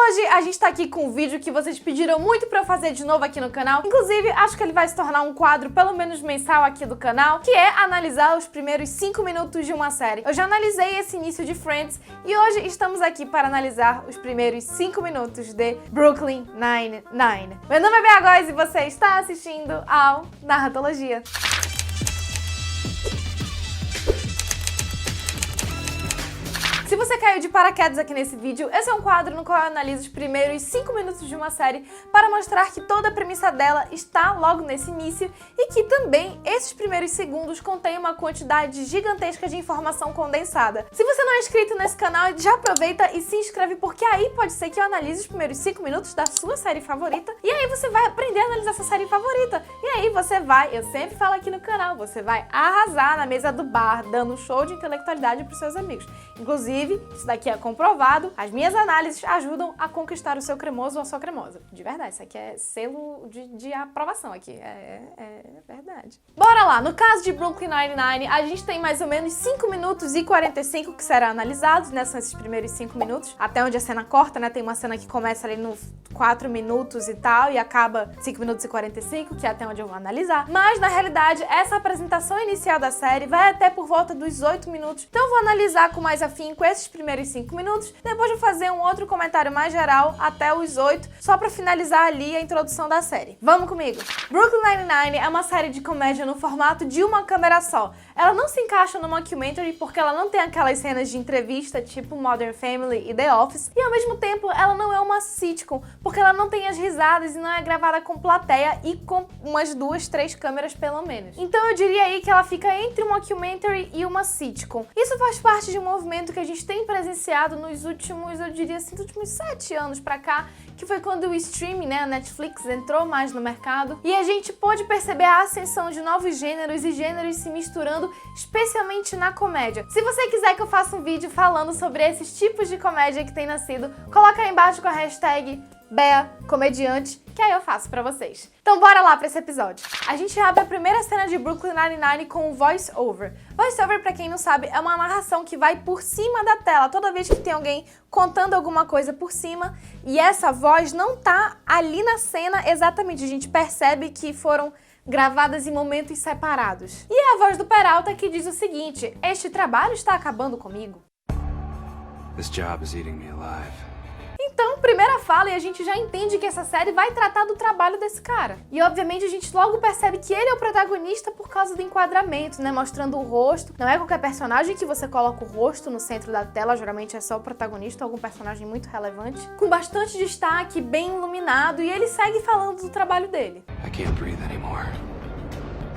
hoje a gente tá aqui com um vídeo que vocês pediram muito pra eu fazer de novo aqui no canal. Inclusive, acho que ele vai se tornar um quadro pelo menos mensal aqui do canal, que é analisar os primeiros 5 minutos de uma série. Eu já analisei esse início de Friends e hoje estamos aqui para analisar os primeiros 5 minutos de Brooklyn Nine-Nine. Meu nome é Bea Góes e você está assistindo ao Narratologia. Se você caiu de paraquedas aqui nesse vídeo, esse é um quadro no qual eu analiso os primeiros 5 minutos de uma série para mostrar que toda a premissa dela está logo nesse início e que também esses primeiros segundos contêm uma quantidade gigantesca de informação condensada. Se você não é inscrito nesse canal, já aproveita e se inscreve, porque aí pode ser que eu analise os primeiros 5 minutos da sua série favorita e aí você vai aprender a analisar sua série favorita. E aí você vai, eu sempre falo aqui no canal, você vai arrasar na mesa do bar, dando um show de intelectualidade para os seus amigos. Inclusive, isso daqui é comprovado, as minhas análises ajudam a conquistar o seu cremoso ou a sua cremosa. De verdade, isso aqui é selo de aprovação aqui, é verdade. Bora lá, no caso de Brooklyn Nine-Nine, a gente tem mais ou menos 5 minutos e 45 que serão analisados, né, são esses primeiros 5 minutos, até onde a cena corta, né, tem uma cena que começa ali no 4 minutos e tal, e acaba 5 minutos e 45, que é até onde eu vou analisar. Mas, na realidade, essa apresentação inicial da série vai até por volta dos 8 minutos, então eu vou analisar com mais afinco esses primeiros 5 minutos, depois vou fazer um outro comentário mais geral até os 8, só pra finalizar ali a introdução da série. Vamos comigo! Brooklyn Nine-Nine é uma série de comédia no formato de uma câmera só. Ela não se encaixa no mockumentary porque ela não tem aquelas cenas de entrevista tipo Modern Family e The Office, e ao mesmo tempo ela não é uma sitcom, porque ela não tem as risadas e não é gravada com plateia e com umas 2, 3 câmeras pelo menos. Então eu diria aí que ela fica entre um mockumentary e uma sitcom. Isso faz parte de um movimento que a gente tem presenciado nos últimos, eu diria assim, nos últimos 7 anos pra cá, que foi quando o streaming, né, a Netflix entrou mais no mercado e a gente pôde perceber a ascensão de novos gêneros e gêneros se misturando, especialmente na comédia. Se você quiser que eu faça um vídeo falando sobre esses tipos de comédia que tem nascido, coloca aí embaixo com a hashtag Bea Comediante, que aí eu faço pra vocês. Então bora lá pra esse episódio. A gente abre a primeira cena de Brooklyn Nine-Nine com o voice-over. Voice-over, pra quem não sabe, é uma narração que vai por cima da tela, toda vez que tem alguém contando alguma coisa por cima, e essa voz não tá ali na cena exatamente, a gente percebe que foram gravadas em momentos separados. E é a voz do Peralta que diz o seguinte: este trabalho está acabando comigo. This job is eating me alive. Então, primeira fala e a gente já entende que essa série vai tratar do trabalho desse cara. E obviamente a gente logo percebe que ele é o protagonista por causa do enquadramento, né? Mostrando o rosto. Não é qualquer personagem que você coloca o rosto no centro da tela, geralmente é só o protagonista, algum personagem muito relevante. Com bastante destaque, bem iluminado, e ele segue falando do trabalho dele. I can't breathe anymore.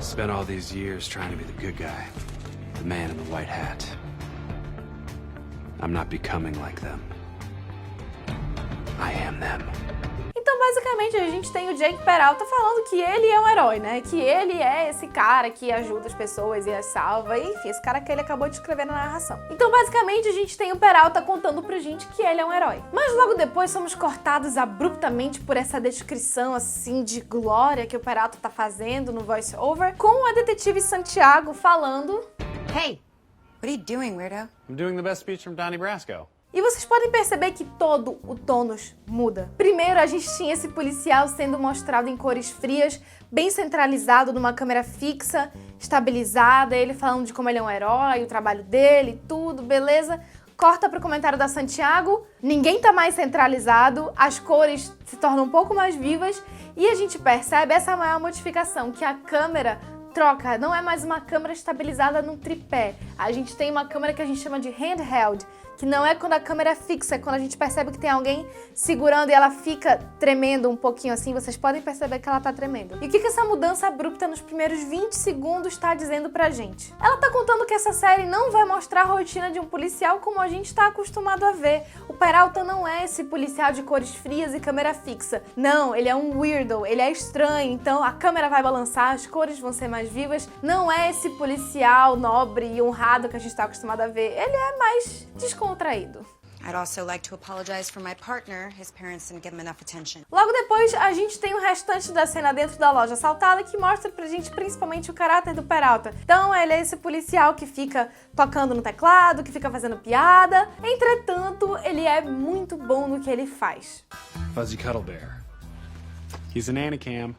Spent all these years trying to be the good guy, the man in the white hat. I'm not becoming like them. I am them. Então, basicamente, a gente tem o Jake Peralta falando que ele é um herói, né? Que ele é esse cara que ajuda as pessoas e as salva, e, enfim, esse cara que ele acabou de escrever na narração. Então, basicamente, a gente tem o Peralta contando pra gente que ele é um herói. Mas logo depois somos cortados abruptamente por essa descrição, assim, de glória que o Peralta tá fazendo no voice-over, com a detetive Santiago falando: Hey, what are you doing, weirdo? I'm doing the best speech from Donnie Brasco. E vocês podem perceber que todo o tônus muda. Primeiro, a gente tinha esse policial sendo mostrado em cores frias, bem centralizado numa câmera fixa, estabilizada, ele falando de como ele é um herói, o trabalho dele, tudo, beleza? Corta pro comentário da Santiago, ninguém tá mais centralizado, as cores se tornam um pouco mais vivas e a gente percebe essa maior modificação, que a câmera troca, não é mais uma câmera estabilizada num tripé. A gente tem uma câmera que a gente chama de handheld, que não é quando a câmera é fixa, é quando a gente percebe que tem alguém segurando e ela fica tremendo um pouquinho assim, vocês podem perceber que ela tá tremendo. E o que essa mudança abrupta nos primeiros 20 segundos tá dizendo pra gente? Ela tá contando que essa série não vai mostrar a rotina de um policial como a gente tá acostumado a ver. O Peralta não é esse policial de cores frias e câmera fixa. Não, ele é um weirdo, ele é estranho, então a câmera vai balançar, as cores vão ser mais vivas. Não é esse policial nobre e honrado que a gente tá acostumado a ver. Ele é mais descontraído. I'd also like to apologize for my partner. His parents didn't give him enough attention. Logo depois, a gente tem o restante da cena dentro da loja assaltada que mostra pra gente principalmente o caráter do Peralta. Então, ele é esse policial que fica tocando no teclado, que fica fazendo piada. Entretanto, ele é muito bom no que ele faz. Fuzzy Cuddle Bear. He's an Anacam.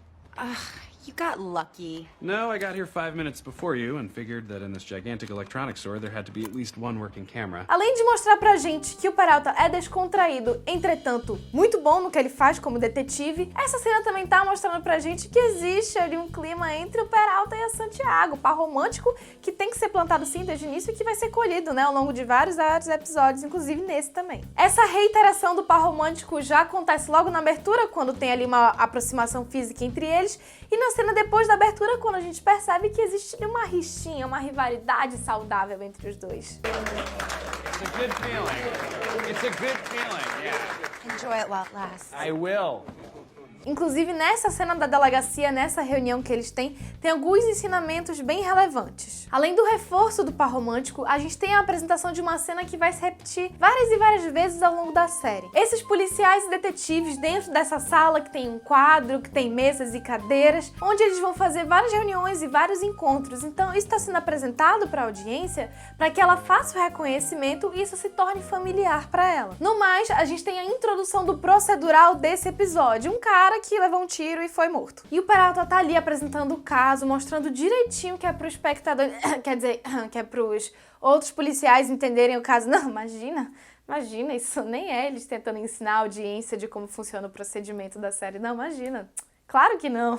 You got lucky. No, I got here 5 minutes before you and figured that in this gigantic electronics store there had to be at least one working camera. Além de mostrar pra gente que o Peralta é descontraído, entretanto, muito bom no que ele faz como detetive, essa cena também tá mostrando pra gente que existe ali um clima entre o Peralta e a Santiago, par romântico que tem que ser plantado sim desde o início e que vai ser colhido, né, ao longo de vários episódios, inclusive nesse também. Essa reiteração do par romântico já acontece logo na abertura, quando tem ali uma aproximação física entre eles, e na cena depois da abertura, quando a gente percebe que existe uma rixinha, uma rivalidade saudável entre os dois. It's a good feeling. It's a good feeling, yeah. Enjoy it while it lasts. I will. Inclusive, nessa cena da delegacia, nessa reunião que eles têm, tem alguns ensinamentos bem relevantes. Além do reforço do par romântico, a gente tem a apresentação de uma cena que vai se repetir várias e várias vezes ao longo da série. Esses policiais e detetives dentro dessa sala que tem um quadro, que tem mesas e cadeiras, onde eles vão fazer várias reuniões e vários encontros. Então, isso está sendo apresentado para a audiência para que ela faça o reconhecimento e isso se torne familiar para ela. No mais, a gente tem a introdução do procedural desse episódio. Um cara que levou um tiro e foi morto. E o Peralta tá ali apresentando o caso, mostrando direitinho que é pro espectador, quer dizer, que é pros outros policiais entenderem o caso. Não, imagina, isso nem é eles tentando ensinar a audiência de como funciona o procedimento da série. Não, imagina. Claro que não.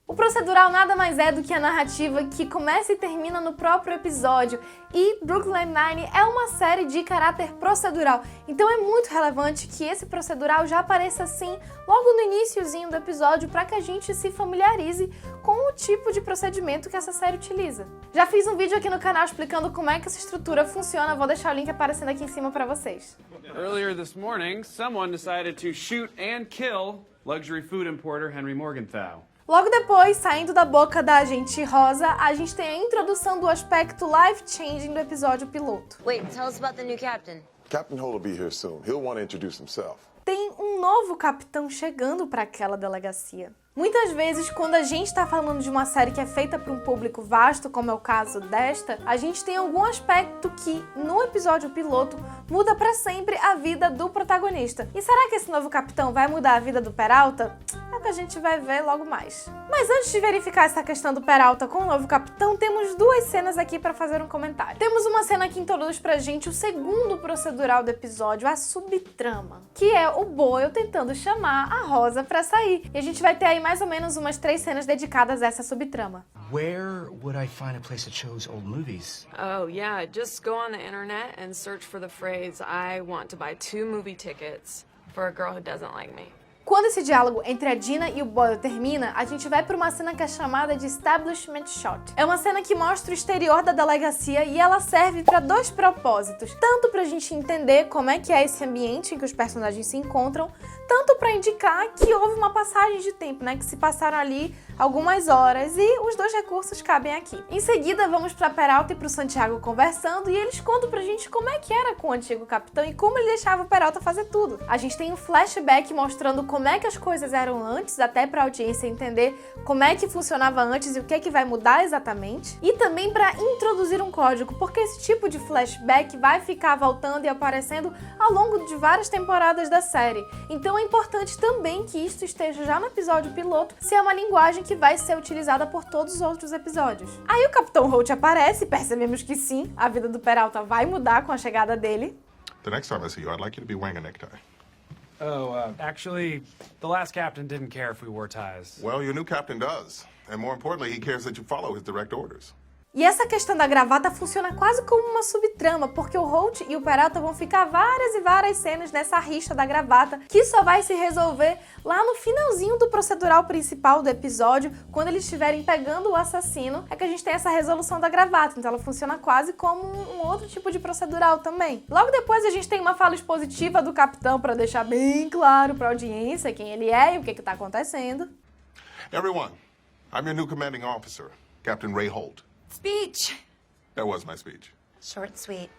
O procedural nada mais é do que a narrativa que começa e termina no próprio episódio, e Brooklyn Nine-Nine é uma série de caráter procedural, então é muito relevante que esse procedural já apareça assim logo no iniciozinho do episódio para que a gente se familiarize com o tipo de procedimento que essa série utiliza. Já fiz um vídeo aqui no canal explicando como é que essa estrutura funciona, vou deixar o link aparecendo aqui em cima para vocês. Earlier this morning, someone decided to shoot and kill luxury food importer Henry Morgenthau. Logo depois, saindo da boca da agente Rosa, a gente tem a introdução do aspecto life-changing do episódio piloto. Wait, tell us about the new captain. Captain Hull will be here soon. He'll want to introduce himself. Tem um novo capitão chegando para aquela delegacia. Muitas vezes, quando a gente está falando de uma série que é feita para um público vasto, como é o caso desta, a gente tem algum aspecto que, no episódio piloto, muda para sempre a vida do protagonista. E será que esse novo capitão vai mudar a vida do Peralta? É o que a gente vai ver logo mais. Mas antes de verificar essa questão do Peralta com o novo capitão, temos duas cenas aqui para fazer um comentário. Temos uma cena que introduz pra gente o segundo procedural do episódio, a subtrama, que é o Boyle tentando chamar a Rosa para sair. E a gente vai ter aí mais ou menos umas 3 cenas dedicadas a essa subtrama. Where would I find a place that shows old movies? Oh, yeah, just go on the internet and search for the phrase, I want to buy 2 movie tickets for a girl who doesn't like me. Quando esse diálogo entre a Dina e o Boyle termina, a gente vai para uma cena que é chamada de Establishment Shot. É uma cena que mostra o exterior da delegacia e ela serve para 2 propósitos. Tanto para a gente entender como é que é esse ambiente em que os personagens se encontram, tanto para indicar que houve uma passagem de tempo, né, que se passaram ali algumas horas, e os 2 recursos cabem aqui. Em seguida, vamos para Peralta e para o Santiago conversando, e eles contam pra gente como é que era com o antigo capitão e como ele deixava o Peralta fazer tudo. A gente tem um flashback mostrando como é que as coisas eram antes, até para a audiência entender como é que funcionava antes e o que é que vai mudar exatamente, e também para introduzir um código, porque esse tipo de flashback vai ficar voltando e aparecendo ao longo de várias temporadas da série. Então é importante também que isso esteja já no episódio piloto, se é uma linguagem que vai ser utilizada por todos os outros episódios. Aí o Capitão Holt aparece e percebemos que sim, a vida do Peralta vai mudar com a chegada dele. The next time I see you, I'd like you to be wearing a necktie. Actually, the last captain didn't care if we wore ties. Well, your new captain does. And more importantly, he cares that you follow his direct orders. E essa questão da gravata funciona quase como uma subtrama, porque o Holt e o Peralta vão ficar várias e várias cenas nessa rixa da gravata, que só vai se resolver lá no finalzinho do procedural principal do episódio, quando eles estiverem pegando o assassino, é que a gente tem essa resolução da gravata, então ela funciona quase como um outro tipo de procedural também. Logo depois a gente tem uma fala expositiva do capitão para deixar bem claro para a audiência quem ele é e o que está acontecendo. Everyone, I'm your new commanding officer, Captain Ray Holt. Speech. That was my speech. Short, sweet.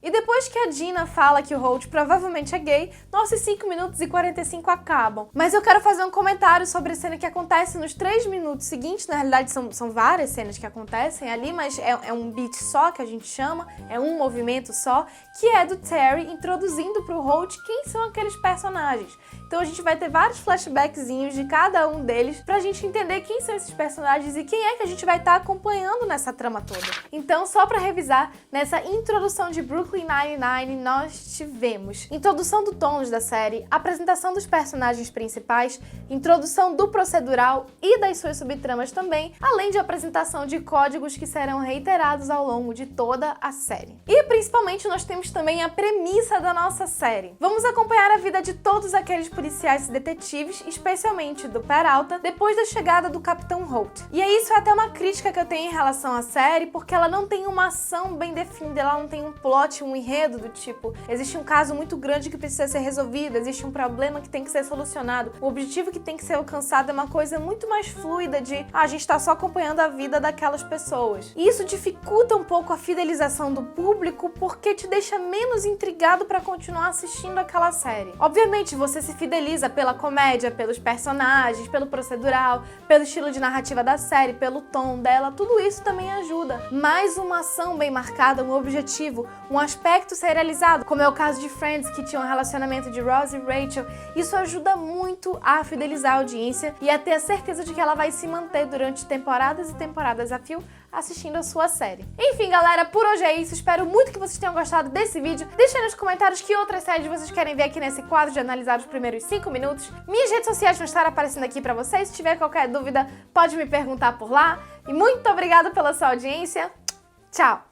E depois que a Gina fala que o Holt provavelmente é gay, nossos 5 minutos e 45 acabam. Mas eu quero fazer um comentário sobre a cena que acontece nos 3 minutos seguintes. Na realidade são várias cenas que acontecem ali, mas é um beat só que a gente chama, é um movimento só, que é do Terry introduzindo pro Holt quem são aqueles personagens. Então a gente vai ter vários flashbackzinhos de cada um deles pra gente entender quem são esses personagens e quem é que a gente vai estar acompanhando nessa trama toda. Então, só pra revisar, nessa introdução de Brooklyn Nine-Nine nós tivemos introdução do tons da série, apresentação dos personagens principais, introdução do procedural e das suas subtramas também, além de apresentação de códigos que serão reiterados ao longo de toda a série. E principalmente nós temos também a premissa da nossa série. Vamos acompanhar a vida de todos aqueles policiais e detetives, especialmente do Peralta, depois da chegada do Capitão Holt. E isso é até uma crítica que eu tenho em relação à série, porque ela não tem uma ação bem definida, ela não tem um plot, um enredo do tipo, existe um caso muito grande que precisa ser resolvido, existe um problema que tem que ser solucionado, o objetivo que tem que ser alcançado é uma coisa muito mais fluida de, a gente tá só acompanhando a vida daquelas pessoas. E isso dificulta um pouco a fidelização do público, porque te deixa menos intrigado pra continuar assistindo aquela série. Obviamente, você se fideliza pela comédia, pelos personagens, pelo procedural, pelo estilo de narrativa da série, pelo tom dela, tudo isso também ajuda. Mas uma ação bem marcada, um objetivo, um aspecto serializado, como é o caso de Friends, que tinha um relacionamento de Ross e Rachel, isso ajuda muito a fidelizar a audiência e a ter a certeza de que ela vai se manter durante temporadas e temporadas a fio assistindo a sua série. Enfim, galera, por hoje é isso. Espero muito que vocês tenham gostado desse vídeo. Deixa aí nos comentários que outras séries vocês querem ver aqui nesse quadro de analisar os primeiros 5 minutos. Minhas redes sociais vão estar aparecendo aqui pra vocês. Se tiver qualquer dúvida, pode me perguntar por lá. E muito obrigada pela sua audiência. Tchau!